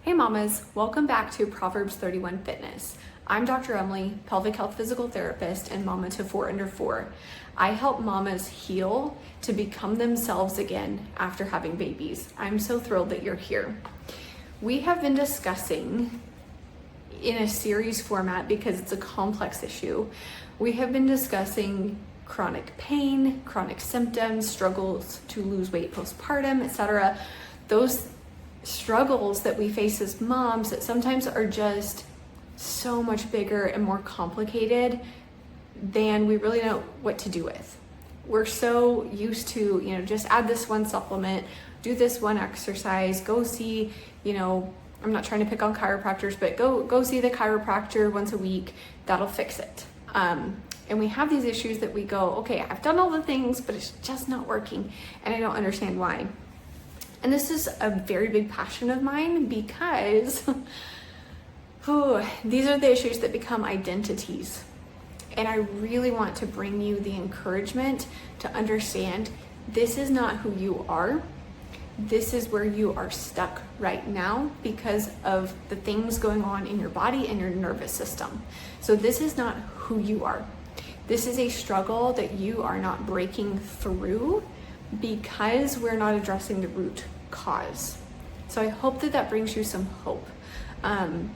Hey mamas, welcome back to Proverbs 31 Fitness. I'm Dr. Emily, pelvic health physical therapist and mama to 4 under 4. I help mamas heal to become themselves again after having babies. I'm so thrilled that you're here. We have been discussing in a series format because it's a complex issue. We have been discussing chronic pain, chronic symptoms, struggles to lose weight postpartum, etc. Those struggles that we face as moms that sometimes are just so much bigger and more complicated than we really know what to do with. We're so used to, just add this one supplement, do this one exercise, go see, I'm not trying to pick on chiropractors, but go see the chiropractor once a week, that'll fix it. And we have these issues that we go, okay, I've done all the things, but it's just not working, and I don't understand why. And this is a very big passion of mine because these are the issues that become identities. And I really want to bring you the encouragement to understand this is not who you are. This is where you are stuck right now because of the things going on in your body and your nervous system. So this is not who you are. This is a struggle that you are not breaking through because we're not addressing the root cause. So I hope that brings you some hope. And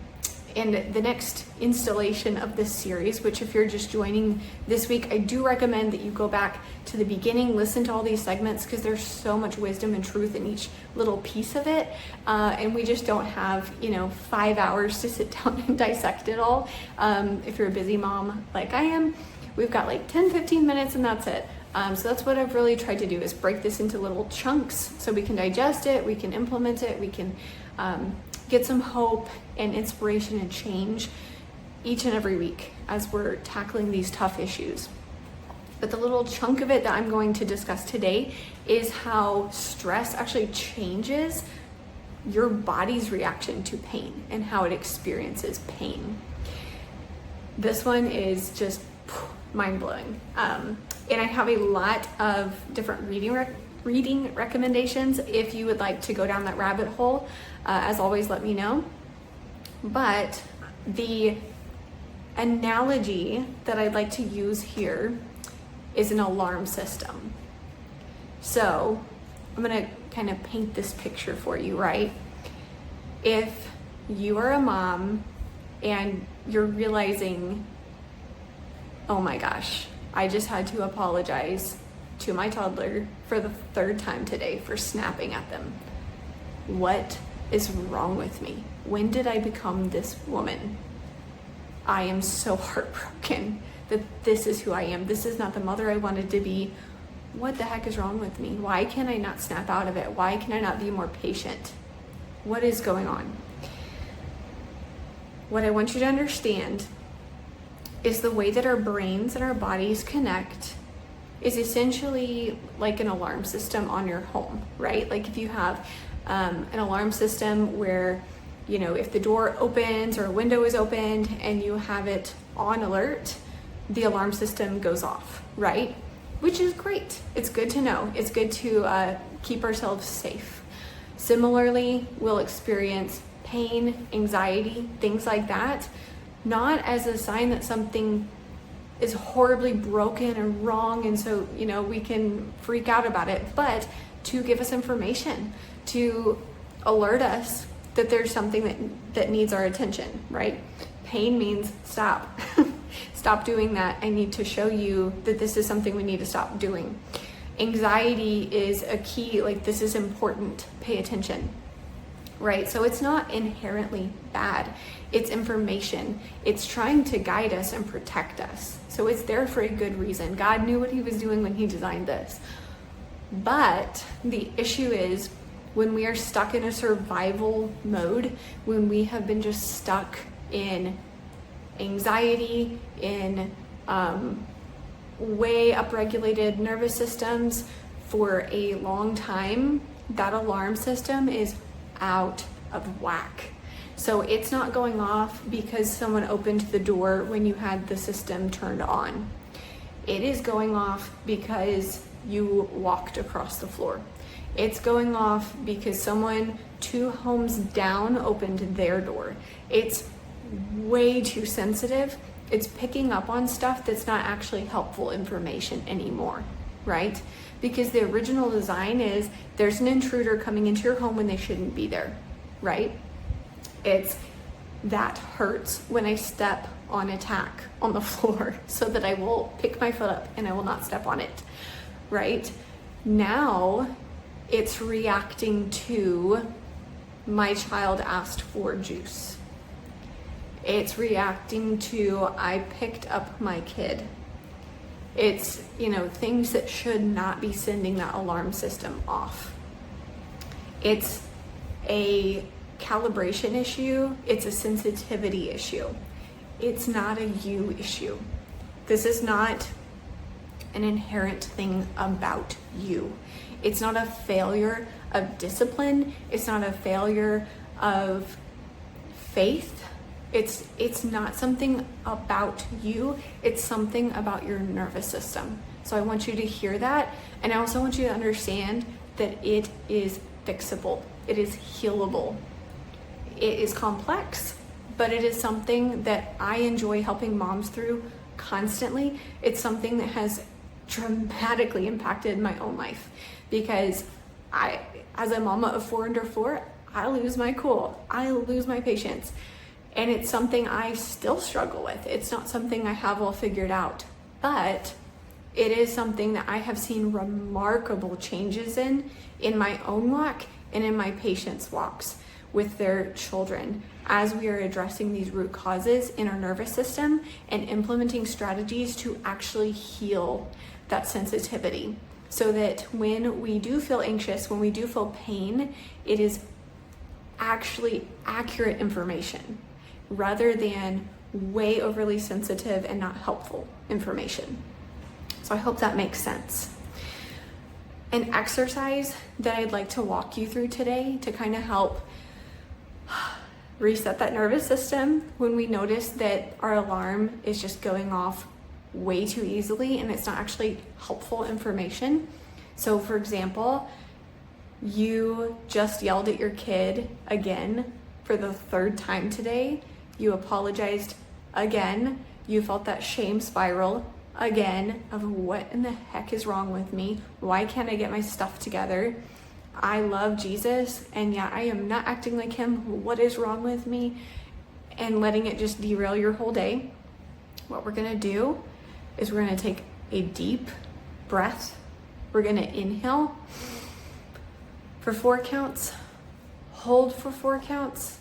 the next installation of this series, which if you're just joining this week, I do recommend that you go back to the beginning, listen to all these segments because there's so much wisdom and truth in each little piece of it. And we just don't have, 5 hours to sit down and dissect it all. If you're a busy mom like I am, we've got like 10-15 minutes and that's it. So that's what I've really tried to do is break this into little chunks so we can digest it, we can implement it, we can get some hope and inspiration and change each and every week as we're tackling these tough issues. But the little chunk of it that I'm going to discuss today is how stress actually changes your body's reaction to pain and how it experiences pain. This one is just mind-blowing. And I have a lot of different reading recommendations if you would like to go down that rabbit hole. As always, let me know. But the analogy that I'd like to use here is an alarm system. So I'm going to kind of paint this picture for you, right? If you are a mom and you're realizing, oh my gosh, I just had to apologize to my toddler for the 3rd time today for snapping at them. What is wrong with me? When did I become this woman? I am so heartbroken that this is who I am. This is not the mother I wanted to be. What the heck is wrong with me? Why can I not snap out of it? Why can I not be more patient? What is going on? What I want you to understand is the way that our brains and our bodies connect is essentially like an alarm system on your home, right? Like if you have an alarm system where, if the door opens or a window is opened and you have it on alert, the alarm system goes off, right? Which is great. It's good to know. It's good to keep ourselves safe. Similarly, we'll experience pain, anxiety, things like that, not as a sign that something is horribly broken or wrong and so we can freak out about it, but to give us information, to alert us that there's something that needs our attention, right? Pain means stop. Stop doing that. I need to show you that this is something we need to stop doing. Anxiety is a key, like this is important, pay attention. Right? So it's not inherently bad. It's information. It's trying to guide us and protect us. So it's there for a good reason. God knew what he was doing when he designed this. But the issue is when we are stuck in a survival mode, when we have been just stuck in anxiety, in way upregulated nervous systems for a long time, that alarm system is out of whack. So it's not going off because someone opened the door when you had the system turned on. It is going off because you walked across the floor. It's going off because someone 2 homes down opened their door. It's way too sensitive. It's picking up on stuff that's not actually helpful information anymore, right? Because the original design is there's an intruder coming into your home when they shouldn't be there, right? That hurts when I step on a tack on the floor so that I will pick my foot up and I will not step on it, right? Now it's reacting to my child asked for juice. It's reacting to I picked up my kid. It's, things that should not be sending that alarm system off. It's a calibration issue. It's a sensitivity issue. It's not a you issue. This is not an inherent thing about you. It's not a failure of discipline. It's not a failure of faith. It's not something about you. It's something about your nervous system. So I want you to hear that. And I also want you to understand that it is fixable. It is healable. It is complex, but it is something that I enjoy helping moms through constantly. It's something that has dramatically impacted my own life because as a mama of 4 under 4, I lose my cool. I lose my patience. And it's something I still struggle with. It's not something I have all figured out, but it is something that I have seen remarkable changes in my own walk and in my patients' walks with their children as we are addressing these root causes in our nervous system and implementing strategies to actually heal that sensitivity so that when we do feel anxious, when we do feel pain, it is actually accurate information rather than way overly sensitive and not helpful information. So I hope that makes sense. An exercise that I'd like to walk you through today to kind of help reset that nervous system when we notice that our alarm is just going off way too easily and it's not actually helpful information. So for example, you just yelled at your kid again for the 3rd time today. You apologized again. You felt that shame spiral again of what in the heck is wrong with me? Why can't I get my stuff together? I love Jesus and yet I am not acting like him. What is wrong with me? And letting it just derail your whole day. What we're gonna do is we're gonna take a deep breath. We're gonna inhale for 4 counts, hold for 4 counts,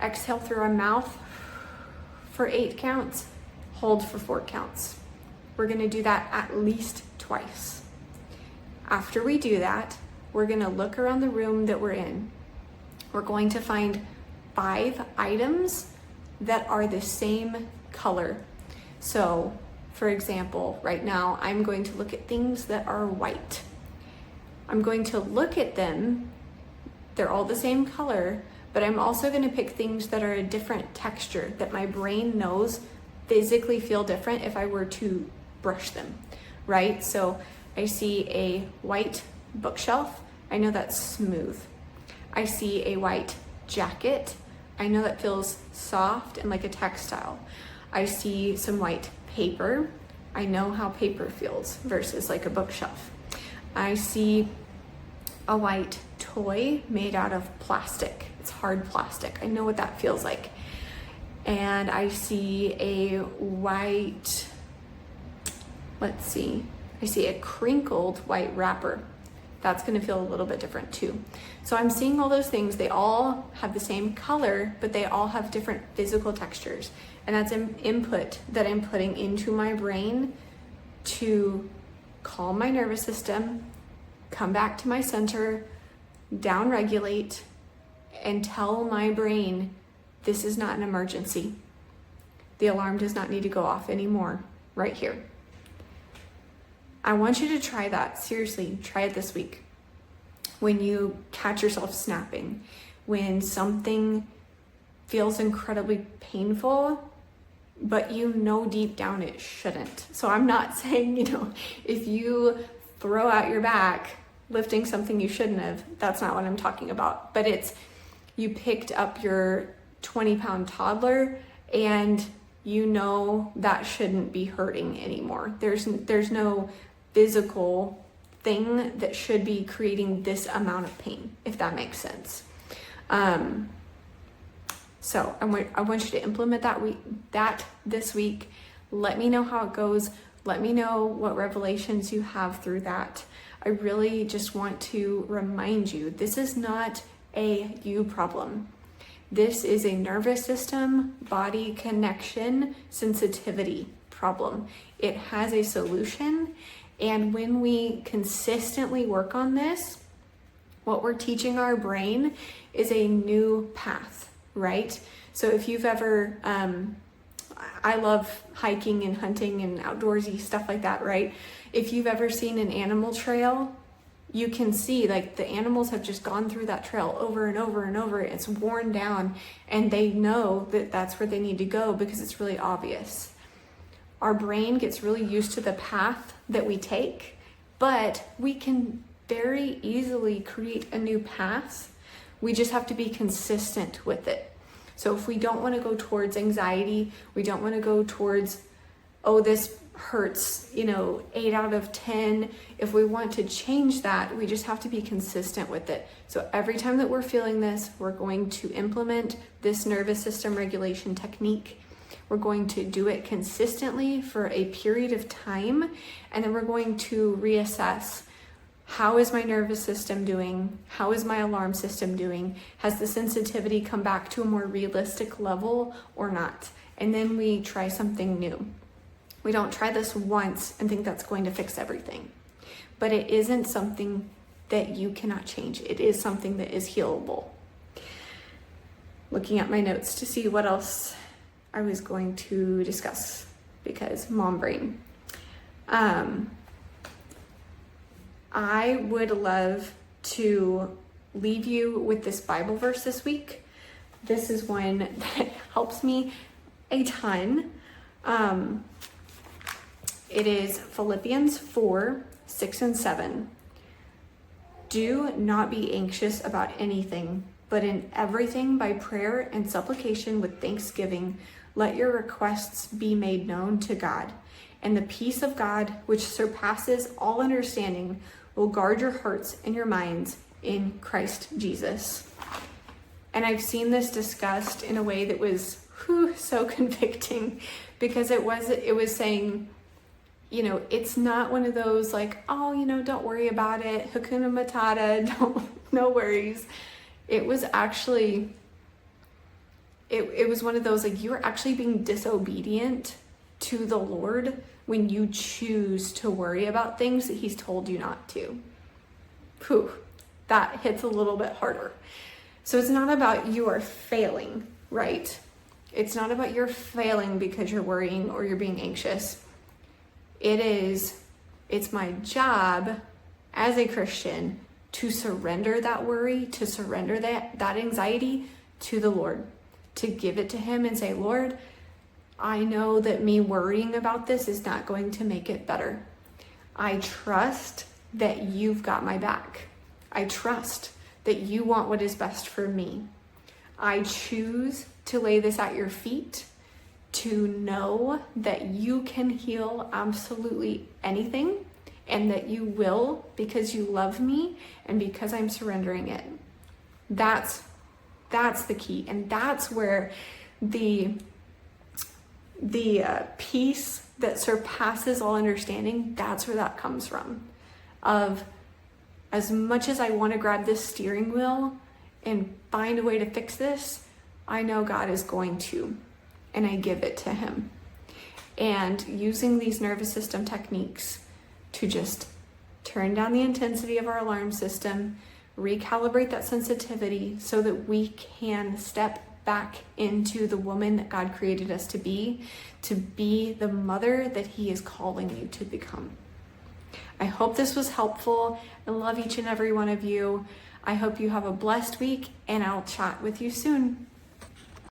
exhale through our mouth for 8 counts, hold for 4 counts. We're gonna do that at least twice. After we do that, we're gonna look around the room that we're in. We're going to find 5 items that are the same color. So, for example, right now, I'm going to look at things that are white. I'm going to look at them, they're all the same color, but I'm also gonna pick things that are a different texture that my brain knows physically feel different if I were to brush them, right? So I see a white bookshelf, I know that's smooth. I see a white jacket, I know that feels soft and like a textile. I see some white paper, I know how paper feels versus like a bookshelf. I see a white toy made out of plastic. It's hard plastic. I know what that feels like. And I see a white, I see a crinkled white wrapper. That's gonna feel a little bit different too. So I'm seeing all those things. They all have the same color, but they all have different physical textures. And that's an input that I'm putting into my brain to calm my nervous system, come back to my center, down-regulate, and tell my brain, this is not an emergency. The alarm does not need to go off anymore right here. I want you to try that. Seriously, try it this week. When you catch yourself snapping, when something feels incredibly painful, but you know deep down it shouldn't. So I'm not saying, if you throw out your back lifting something you shouldn't have, that's not what I'm talking about. But it's you picked up your 20-pound toddler and you know that shouldn't be hurting anymore. There's no physical thing that should be creating this amount of pain, if that makes sense. So I want you to implement that this week. Let me know how it goes. Let me know what revelations you have through that. I really just want to remind you, this is not a you problem. This is a nervous system, body connection, sensitivity problem. It has a solution. And when we consistently work on this, what we're teaching our brain is a new path, right? So if you've ever, I love hiking and hunting and outdoorsy stuff like that, right? If you've ever seen an animal trail, you can see like the animals have just gone through that trail over and over and over. It's worn down and they know that that's where they need to go because it's really obvious. Our brain gets really used to the path that we take, but we can very easily create a new path. We just have to be consistent with it. So if we don't want to go towards anxiety, we don't want to go towards, oh, this hurts, 8 out of 10. If we want to change that, we just have to be consistent with it. So every time that we're feeling this, we're going to implement this nervous system regulation technique. We're going to do it consistently for a period of time, and then we're going to reassess. How is my nervous system doing? How is my alarm system doing? Has the sensitivity come back to a more realistic level or not? And then we try something new. We don't try this once and think that's going to fix everything. But it isn't something that you cannot change. It is something that is healable. Looking at my notes to see what else I was going to discuss because mom brain. I would love to leave you with this Bible verse this week. This is one that helps me a ton. It is Philippians 4:6-7. Do not be anxious about anything, but in everything by prayer and supplication with thanksgiving, let your requests be made known to God. And the peace of God, which surpasses all understanding, will guard your hearts and your minds in Christ Jesus. And I've seen this discussed in a way that was so convicting because it was saying, it's not one of those like, oh, don't worry about it. Hakuna Matata, no worries. It was actually, it was one of those like you're actually being disobedient to the Lord when you choose to worry about things that he's told you not to. That hits a little bit harder. So it's not about you are failing, right? It's not about you're failing because you're worrying or you're being anxious. It's my job as a Christian to surrender that worry, to surrender that anxiety to the Lord, to give it to him and say, Lord, I know that me worrying about this is not going to make it better. I trust that you've got my back. I trust that you want what is best for me. I choose to lay this at your feet, to know that you can heal absolutely anything and that you will because you love me and because I'm surrendering it. That's the key. And that's where the peace that surpasses all understanding, that's where that comes from. Of as much as I want to grab this steering wheel and find a way to fix this, I know God is going to, and I give it to him. And using these nervous system techniques to just turn down the intensity of our alarm system, recalibrate that sensitivity so that we can step back into the woman that God created us to be the mother that he is calling you to become. I hope this was helpful. I love each and every one of you. I hope you have a blessed week, and I'll chat with you soon.